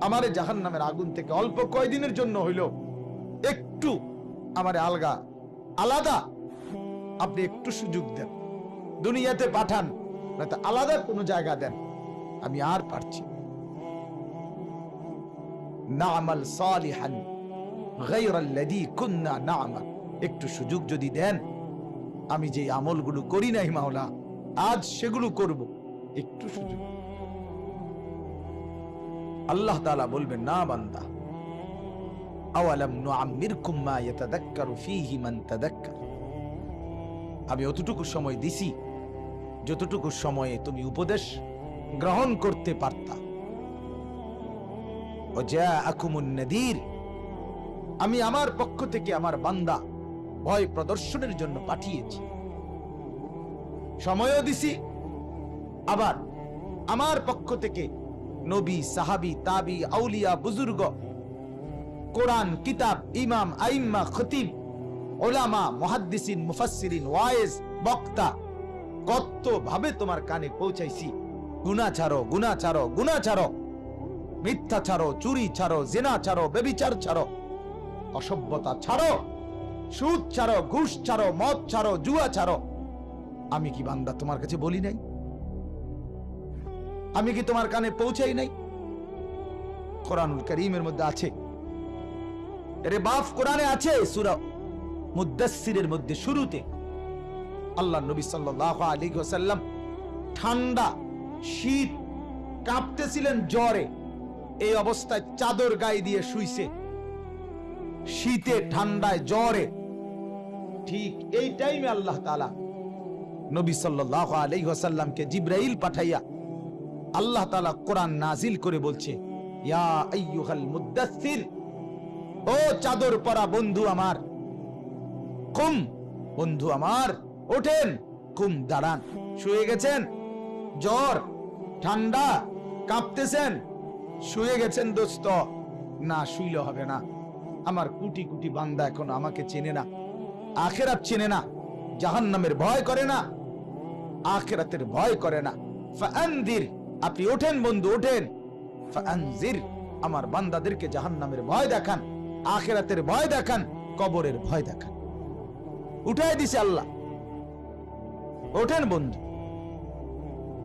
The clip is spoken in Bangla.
আমারে জাহান্নামের আগুন থেকে অল্প কয়দিনের জন্য হইল একটু আমারে আলাদা আপনি একটু সুযোগ দেন, দুনিয়াতে পাঠান, নয়তো আলাদা কোনো জায়গা দেন, আমি আর পারছি না'মাল সালিহান গায়রাল্লাযী কুননা না'মাল। একটু সুযোগ যদি দেন, আমি যে আমলগুলো করি নাই মাওলা, আজ সেগুলো করব, একটু সুযোগ। আল্লাহ তাআলা বলবেন, না বান্দা, আওয়ালাম নুআম্মিরকুম মা ইয়াতাযাক্কারু ফীহি মান তাযাক্কার। আমি অতটুকু সময় দিছি যতটুকু সময়ে তুমি উপদেশ গ্রহণ করতে পারতা। ওয়াজাআকুমুন নাযীর, আমি আমার পক্ষ থেকে আমার বান্দা ভয় প্রদর্শনের জন্য পাঠিয়েছি, সময়ও দিছি, আবার আমার পক্ষ থেকে নবী, সাহাবী, তাবী, আউলিয়া, বুজুর্গ, কোরআন, কিতাব, ইমাম, আইম্মা, খতিব, উলামা, মুহাদ্দিসিন, মুফাসসিরিন, ওয়াইজ, বক্তা, কত ভাবে তোমার কানে পৌঁছাইছি। গুনাহ ছাড়ো, গুনাহ ছাড়ো, গুনাহ ছাড়ো, মিথ্যা ছাড়ো, চুরি ছাড়ো, জিনা ছাড়ো, ব্যভিচার ছাড়ো, অসভ্যতা ছাড়ো, সুদ ছাড়ো, ঘুষ ছাড়ো, মদ ছাড়ো, জুয়া ছাড়ো। আমি কি বান্দা তোমার কাছে বলি নাই? আমি কি তোমার কানে পৌঁছাই নাই? কোরআনুল কারীমের মধ্যে আছে, এর বাপ কোরআনে আছে, সূরা মুদ্দাসসিরের মধ্যে শুরুতে আল্লাহ নবী সাল্লাল্লাহু আলাইহি ওয়াসাল্লাম ঠান্ডা, শীত, কাঁপতেছিলেন জ্বরে, এই অবস্থায় চাদর গায়ে দিয়ে শুইছে, শীতে, ঠান্ডায়, জ্বরে। ঠিক এই টাইমে আল্লাহ তাআলা নবী সাল্লাল্লাহু আলাইহি ওয়াসাল্লামকে জিবরাইল পাঠাইয়া আল্লাহ তাআলা কোরআন নাজিল করে বলছে, ইয়া আইয়ুহাল মুদ্দাসসির, ও চাদর পরা বন্ধু আমার, কুম, বন্ধু আমার, ওঠেন, কুম, দাঁড়ান। শুয়ে গেছেন, জ্বর, ঠান্ডা, কাঁপতেছেন, শুয়ে গেছেন দোস্ত, না শুইলে হবে না। আমার কোটি কোটি বান্দা এখন আমাকে চেনে না, আখিরাত চেনে না, জাহান্নামের ভয় করে না, আখিরাতের ভয় করে না। ফাআনজির, আপনি ওঠেন বন্ধু, ওঠেন। ফাআনজির, আমার বান্দাদেরকে জাহান্নামের ভয় দেখান, আখিরাতের ভয় দেখান, কবরের ভয় দেখান। উঠায় দিছে আল্লাহ, ওঠেন বন্ধু।